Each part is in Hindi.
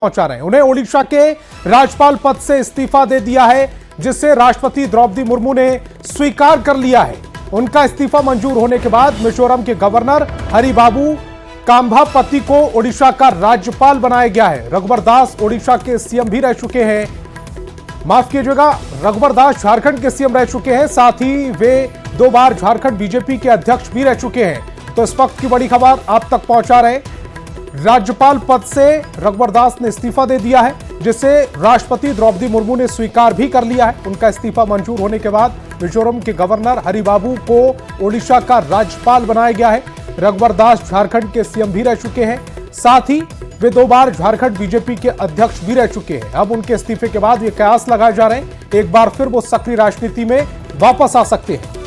पहुंचा रहे हैं। उन्हें ओडिशा के राज्यपाल पद से इस्तीफा दे दिया है, जिसे राष्ट्रपति द्रौपदी मुर्मू ने स्वीकार कर लिया है। उनका इस्तीफा मंजूर होने के बाद मिजोरम के गवर्नर हरिबाबू काम्भापति को ओडिशा का राज्यपाल बनाया गया है। रघुवर दास ओडिशा के सीएम भी रह चुके हैं, माफ कीजिएगा, रघुवर दास झारखंड के सीएम रह चुके हैं, साथ ही वे 2 बार झारखंड बीजेपी के अध्यक्ष भी रह चुके हैं। तो इस वक्त की बड़ी खबर आप तक पहुंचा रहे, राज्यपाल पद से रघुवर दास ने इस्तीफा दे दिया है, जिसे राष्ट्रपति द्रौपदी मुर्मू ने स्वीकार भी कर लिया है। उनका इस्तीफा मंजूर होने के बाद मिजोरम के गवर्नर हरिबाबू को ओडिशा का राज्यपाल बनाया गया है। रघुवर दास झारखंड के सीएम भी रह चुके हैं, साथ ही वे 2 बार झारखंड बीजेपी के अध्यक्ष भी रह चुके हैं। अब उनके इस्तीफे के बाद ये कयास लगाए जा रहे हैं, एक बार फिर वो सक्रिय राजनीति में वापस आ सकते हैं।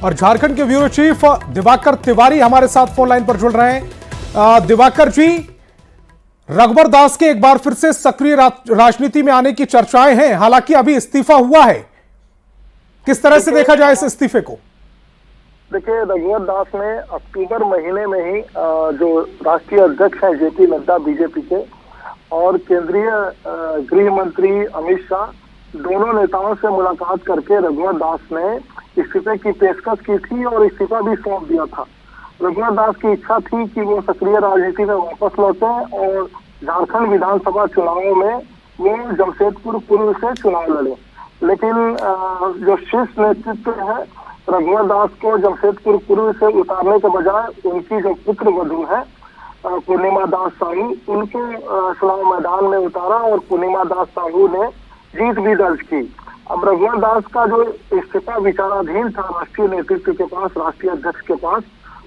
और झारखंड के ब्यूरो चीफ दिवाकर तिवारी हमारे साथ फोन लाइन पर जुड़ रहे हैं। दिवाकर जी, रघुवर दास के एक बार फिर से सक्रिय राजनीति में आने की चर्चाएं हैं, हालांकि अभी इस्तीफा हुआ है, किस तरह से देखा जाए इस इस्तीफे को? देखिए, रघुवर दास ने अक्टूबर महीने में ही जो राष्ट्रीय अध्यक्ष हैं जेपी नड्डा बीजेपी के और केंद्रीय गृह मंत्री अमित शाह, दोनों नेताओं से मुलाकात करके रघुवर दास ने इस्तीफे की पेशकश की थी और इस्तीफा भी सौंप दिया था। रघुवर दास की इच्छा थी कि वो सक्रिय राजनीति में वापस लौटें और झारखंड विधानसभा चुनावों में वो जमशेदपुर पूर्व से चुनाव लड़े, लेकिन जो शीर्ष नेतृत्व है रघुवर दास को जमशेदपुर पूर्व से उतारने के बजाय उनकी जो पुत्र वधू है पूर्णिमा दास साहू, उनको चुनाव मैदान में उतारा और पूर्णिमा दास साहू ने जीत भी दर्ज की। अब रघुवर दास का जो इस्तीफा विचाराधीन था राष्ट्रीय नेतृत्व के पास, राष्ट्रीय अध्यक्ष के पास,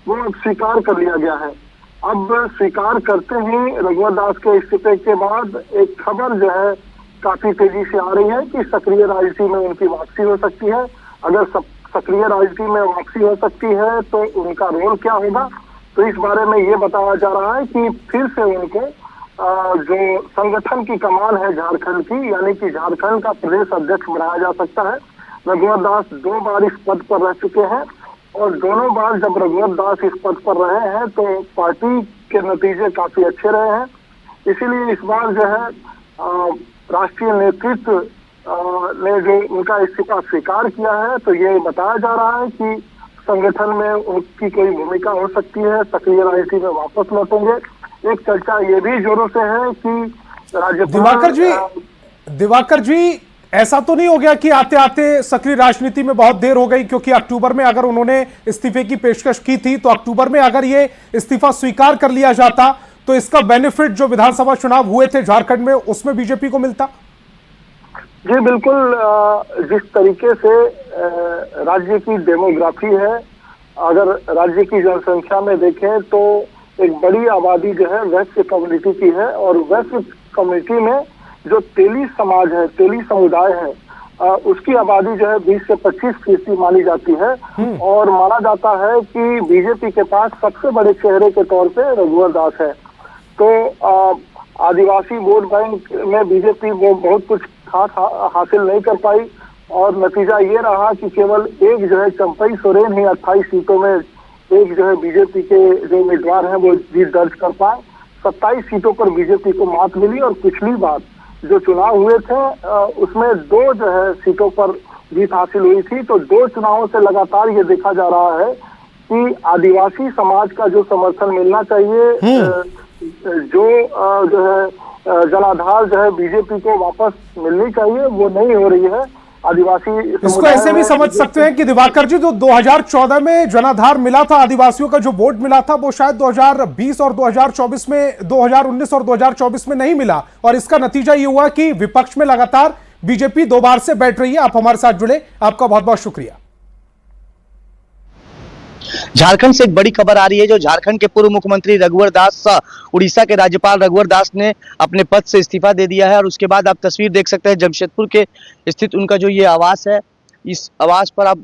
वो अब स्वीकार कर लिया गया है। अब स्वीकार करते ही रघुवर दास के इस्तीफे के बाद एक खबर जो है काफी तेजी से आ रही है कि सक्रिय राजनीति में उनकी वापसी हो सकती है। अगर सक्रिय राजनीति में वापसी हो सकती है तो उनका रोल क्या होगा, तो इस बारे में ये बताया जा रहा है कि फिर से उनको जो संगठन की कमान है झारखंड की, यानी कि झारखंड का प्रदेश अध्यक्ष बनाया जा सकता है। रघुवर दास 2 बार इस पद पर रह चुके हैं और दोनों बार जब रघुवर दास इस पद पर रहे हैं तो पार्टी के नतीजे काफी अच्छे रहे हैं। इसीलिए इस बार जो है राष्ट्रीय नेतृत्व ने जो उनका इस्तीफा स्वीकार किया है, तो ये बताया जा रहा है कि संगठन में उनकी कोई भूमिका हो सकती है, सक्रिय राजनीति में वापस लौटेंगे। एक चर्चा ये भी जोरों से है कि राज्यपाल दिवाकर जी ऐसा तो नहीं हो गया कि आते आते सक्रिय राजनीति में बहुत देर हो गई, क्योंकि अक्टूबर में अगर उन्होंने इस्तीफे की पेशकश की थी तो अक्टूबर में अगर ये इस्तीफा स्वीकार कर लिया जाता तो इसका बेनिफिट जो विधानसभा चुनाव हुए थे झारखंड में उसमें बीजेपी को मिलता? जी बिल्कुल, जिस तरीके से राज्य की डेमोग्राफी है, अगर राज्य की जनसंख्या में देखें तो एक बड़ी आबादी जो है वैश्य कम्युनिटी की है और वैश्य कम्युनिटी में जो तेली समाज है, तेली समुदाय है, उसकी आबादी जो है 20 से 25% मानी जाती है और माना जाता है कि बीजेपी के पास सबसे बड़े चेहरे के तौर पे रघुवर दास है। तो आदिवासी वोट बैंक में बीजेपी वो बहुत कुछ खास हासिल नहीं कर पाई और नतीजा ये रहा कि केवल एक जो है चंपई सोरेन ही 28 सीटों में एक जो है बीजेपी के जो उम्मीदवार हैं वो जीत दर्ज कर पाए। 27 सीटों पर बीजेपी को मात मिली और पिछली बार जो चुनाव हुए थे उसमें 2 जो है सीटों पर जीत हासिल हुई थी। तो 2 चुनावों से लगातार ये देखा जा रहा है कि आदिवासी समाज का जो समर्थन मिलना चाहिए, जो है जनाधार जो है बीजेपी को वापस मिलनी चाहिए, वो नहीं हो रही है। आदिवासी इसको ऐसे भी समझ सकते हैं कि दिवाकर जी, जो 2014 में जनाधार मिला था, आदिवासियों का जो वोट मिला था, वो शायद 2020 और 2024 में 2019 और 2024 में नहीं मिला और इसका नतीजा ये हुआ कि विपक्ष में लगातार बीजेपी 2 बार से बैठ रही है। आप हमारे साथ जुड़े, आपका बहुत बहुत शुक्रिया। झारखंड से एक बड़ी खबर आ रही है। जो झारखंड के पूर्व मुख्यमंत्री रघुवर दास, उड़ीसा के राज्यपाल रघुवर दास ने अपने पद से इस्तीफा दे दिया है और उसके बाद आप तस्वीर देख सकते हैं जमशेदपुर के स्थित उनका जो ये आवास है, इस आवास पर आप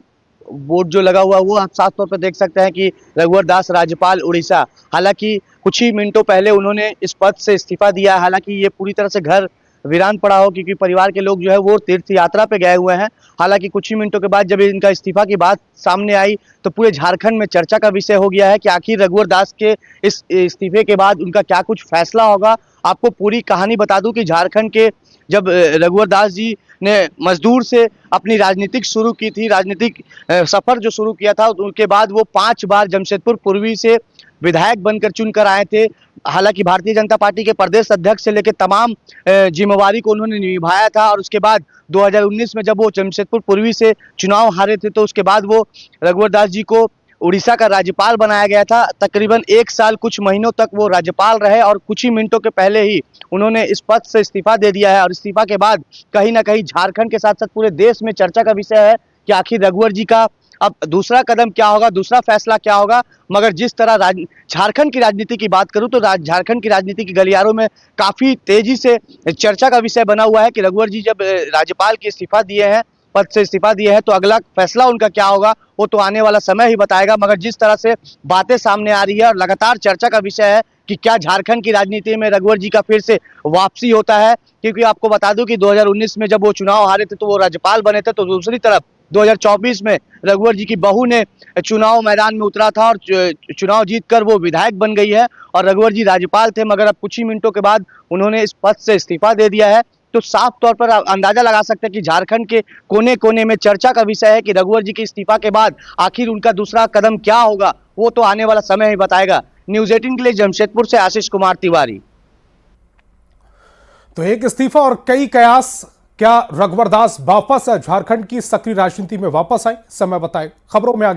बोर्ड जो लगा हुआ वो आप साफ तौर पर देख सकते हैं कि रघुवर दास राज्यपाल उड़ीसा। हालांकि कुछ ही मिनटों पहले उन्होंने इस पद से इस्तीफा दिया है। हालांकि ये पूरी तरह से घर वीरान पड़ा हो, क्योंकि परिवार के लोग जो है वो तीर्थ यात्रा पे गए हुए हैं। हालांकि कुछ ही मिनटों के बाद जब इनका इस्तीफा की बात सामने आई तो पूरे झारखंड में चर्चा का विषय हो गया है कि आखिर रघुवर दास के इस इस्तीफे के बाद उनका क्या कुछ फैसला होगा। आपको पूरी कहानी बता दूं कि झारखंड के जब रघुवर दास जी ने मजदूर से अपनी राजनीतिक शुरू की थी, राजनीतिक सफर जो शुरू किया था, उनके बाद वो 5 बार जमशेदपुर पूर्वी से विधायक बनकर चुनकर आए थे। हालांकि भारतीय जनता पार्टी के प्रदेश अध्यक्ष से लेकर तमाम जिम्मेवारी को उन्होंने निभाया था और उसके बाद 2019 में जब वो जमशेदपुर पूर्वी से चुनाव हारे थे तो उसके बाद वो रघुवर दास जी को उड़ीसा का राज्यपाल बनाया गया था। तकरीबन 1 साल कुछ महीनों तक वो राज्यपाल रहे और कुछ ही मिनटों के पहले ही उन्होंने इस पद से इस्तीफा दे दिया है। और इस्तीफा के बाद कहीं ना कहीं झारखंड के साथ साथ पूरे देश में चर्चा का विषय है कि आखिर रघुवर जी का अब दूसरा कदम क्या होगा, दूसरा फैसला क्या होगा। मगर जिस तरह झारखंड की राजनीति की बात करूं तो झारखंड की राजनीति के गलियारों में काफी तेजी से चर्चा का विषय बना हुआ है कि रघुवर जी जब राज्यपाल की इस्तीफा दिए हैं, पद से इस्तीफा दिए हैं, तो अगला फैसला उनका क्या होगा वो तो आने वाला समय ही बताएगा। मगर जिस तरह से बातें सामने आ रही है और लगातार चर्चा का विषय है कि क्या झारखंड की राजनीति में रघुवर जी का फिर से वापसी होता है, क्योंकि आपको बता दूं कि 2019 में जब वो चुनाव हारे थे तो वो राज्यपाल बने थे, तो दूसरी तरफ 2024 में रघुवर जी की बहू ने चुनाव मैदान में उतरा था और चुनाव जीतकर वो विधायक बन गई है और रघुवर जी राज्यपाल थे। मगर अब कुछ ही मिनटों के बाद उन्होंने इस पद से इस्तीफा दे दिया है। तो साफ तौर पर अंदाजा लगा सकते हैं कि झारखंड के कोने कोने में चर्चा का विषय है कि रघुवर जी के इस्तीफा के बाद आखिर उनका दूसरा कदम क्या होगा वो तो आने वाला समय ही बताएगा। न्यूज़ 18 के लिए जमशेदपुर से आशीष कुमार तिवारी। तो एक इस्तीफा और कई कयास, क्या रघुवर दास वापस झारखंड की सक्रिय राजनीति में वापस आए? समय बताए। खबरों में आगे